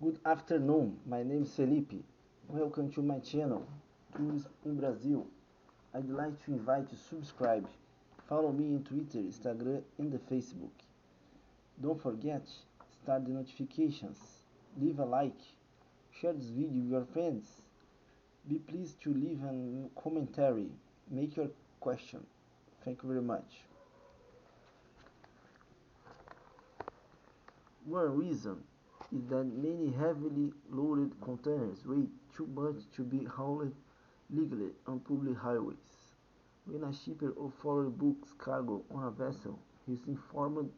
Good afternoon, my name is Felipe. Welcome to my channel, Tourism in Brazil. I'd like to invite you to subscribe. Follow me on Twitter, Instagram and the Facebook. Don't forget, start the notifications. Leave a like. Share this video with your friends. Be pleased to leave a commentary. Make your question. Thank you very much. One reason is that many heavily loaded containers weigh too much to be hauled legally on public highways. When a shipper or forwarder books cargo on a vessel, he is informed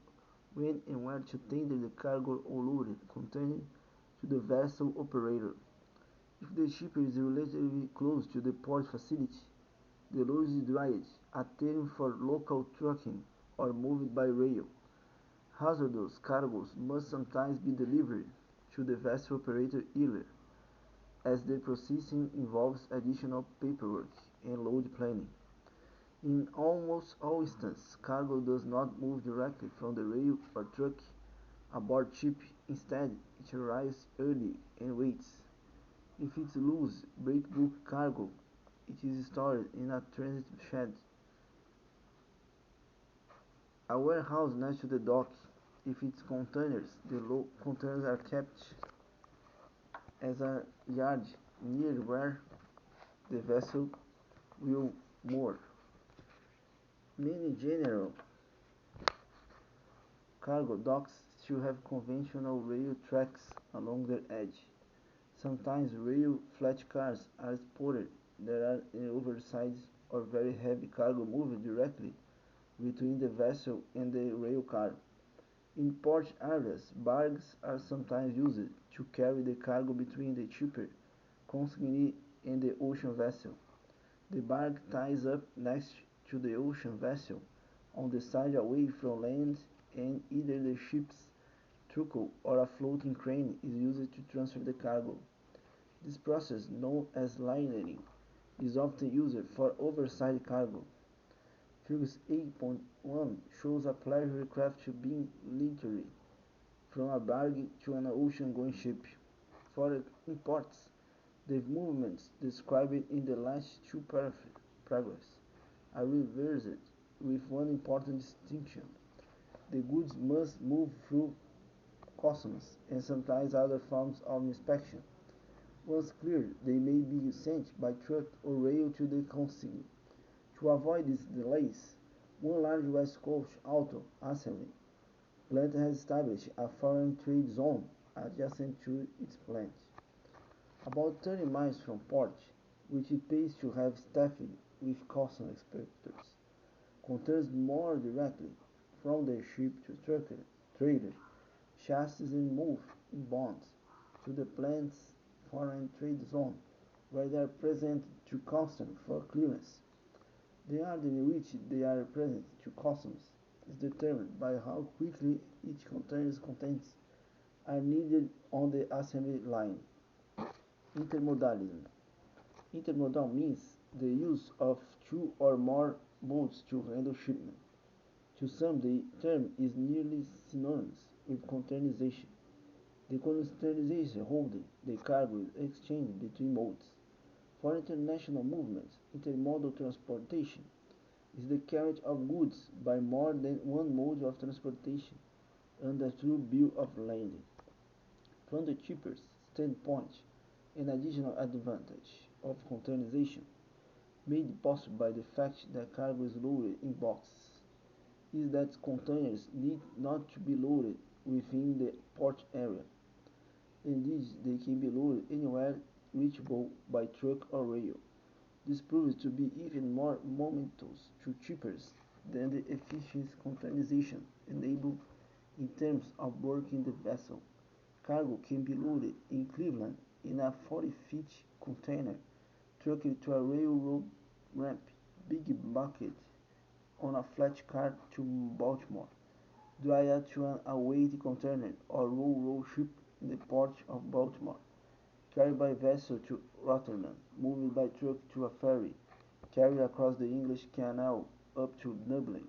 when and where to tender the cargo or loaded container to the vessel operator. If the shipper is relatively close to the port facility, the load is dryed, a term for local trucking, or moved by rail. Hazardous cargoes must sometimes be delivered to the vessel operator earlier, as the processing involves additional paperwork and load planning. In almost all instances, cargo does not move directly from the rail or truck aboard ship. Instead, it arrives early and waits. If it's loose, breakbulk cargo, it is stored in a transit shed, a warehouse next to the dock. If it's containers, the low containers are kept as a yard near where the vessel will moor. Many general cargo docks still have conventional rail tracks along their edge. Sometimes rail flat cars are spotted that are oversized or very heavy cargo moved directly between the vessel and the rail car. In port areas, barges are sometimes used to carry the cargo between the shipper, consignee, and the ocean vessel. The barge ties up next to the ocean vessel on the side away from land, and either the ship's truckle or a floating crane is used to transfer the cargo. This process, known as lining, is often used for oversized cargo. Figure 8.1 shows a pleasure craft being literally from a barge to an ocean-going ship. For imports, the movements described in the last two paragraphs are reversed with one important distinction. The goods must move through customs and sometimes other forms of inspection. Once cleared, they may be sent by truck or rail to the consignee. To avoid these delays, one large West Coast auto assembly plant has established a foreign trade zone adjacent to its plant. About 30 miles from port, which it pays to have staffed with customs inspectors, contains more directly from the ship to trucker, trailer, chassis and move in bonds to the plant's foreign trade zone, where they are presented to customs for clearance. The order in which they are presented to customs is determined by how quickly each container's contents are needed on the assembly line. Intermodalism. Intermodal means the use of two or more modes to handle shipment. To some, the term is nearly synonymous with containerization. The containerization holding the cargo is exchanged between modes. For international movements, intermodal transportation is the carriage of goods by more than one mode of transportation under true bill of lading. From the cheapest standpoint, an additional advantage of containerization, made possible by the fact that cargo is loaded in boxes, is that containers need not to be loaded within the port area. Indeed, they can be loaded anywhere reachable by truck or rail. This proves to be even more momentous to shippers than the efficient containerization enabled in terms of working the vessel. Cargo can be loaded in Cleveland in a 40-feet container, trucked to a railroad ramp, big bucket on a flat car to Baltimore, dry to an awaiting container or roll ship in the port of Baltimore, carried by vessel to Rotterdam, moved by truck to a ferry, carried across the English Canal up to Dublin,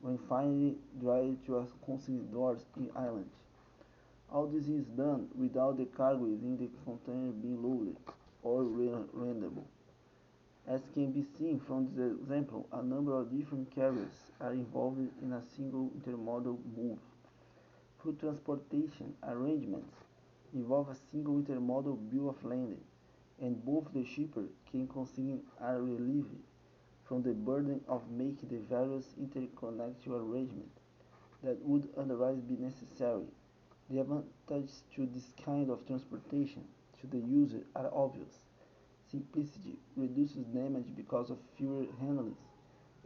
when finally dried to a consignee doors in Ireland. All this is done without the cargo within the container being loaded or landable. As can be seen from this example, a number of different carriers are involved in a single intermodal move. Food transportation arrangements involve a single intermodal bill of lading, and both the shipper can consign a relief from the burden of making the various interconnected arrangements that would otherwise be necessary. The advantages to this kind of transportation to the user are obvious. Simplicity reduces damage because of fewer handlings,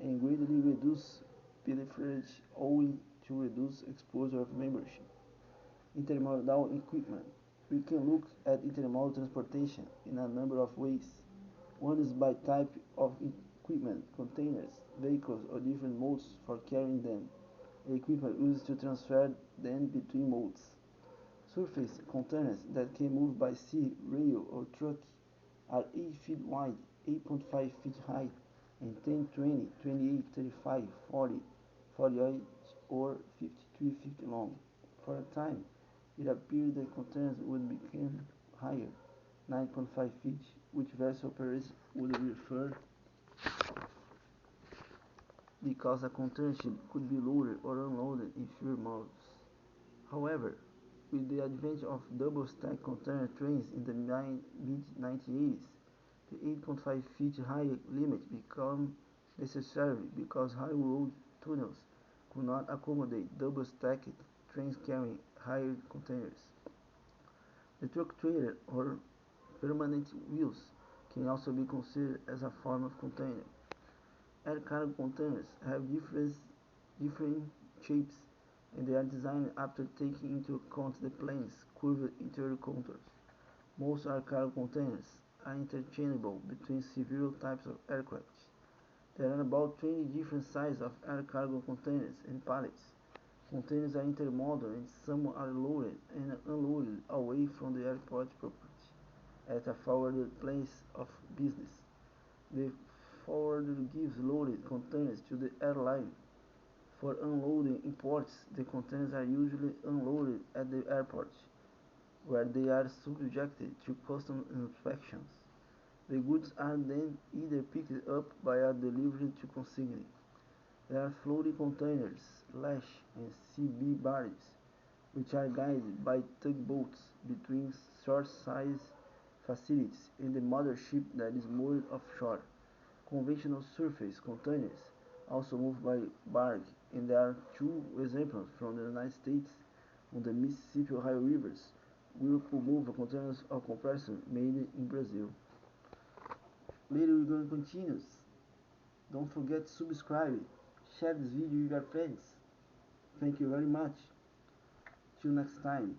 and greatly reduces pilferage owing to reduced exposure of membership. Intermodal equipment. We can look at intermodal transportation in a number of ways. One is by type of equipment, containers, vehicles, or different modes for carrying them. The equipment used to transfer them between modes. Surface containers that can move by sea, rail, or truck are 8 feet wide, 8.5 feet high, and 10, 20, 28, 35, 40, 48, or 53 feet long. For a time, it appeared that containers would become higher, 9.5 feet, which vessel operators would refer because a container ship could be loaded or unloaded in fewer moves. However, with the advent of double-stack container trains in the mid-1980s, the 8.5 feet high limit became necessary because railroad tunnels could not accommodate double-stacked trains carrying higher containers. The truck trailer or permanent wheels can also be considered as a form of container. Air cargo containers have different shapes, and they are designed after taking into account the plane's curved interior contours. Most air cargo containers are interchangeable between several types of aircraft. There are about 20 different sizes of air cargo containers and pallets. Containers are intermodal and some are loaded and unloaded away from the airport property at a forwarded place of business. The forwarder gives loaded containers to the airline. For unloading imports, the containers are usually unloaded at the airport, where they are subjected to customs inspections. The goods are then either picked up by a delivery to consignee. There are floating containers, lash and CB barges, which are guided by tugboats between shore-side facilities and the mothership that is moored offshore. Conventional surface containers also move by barge, and there are two examples from the United States on the Mississippi Ohio rivers. Whirlpool move containers of compressor made in Brazil. Later we're going to continue. Don't forget to subscribe, share this video with your friends. Thank you very much. Till next time.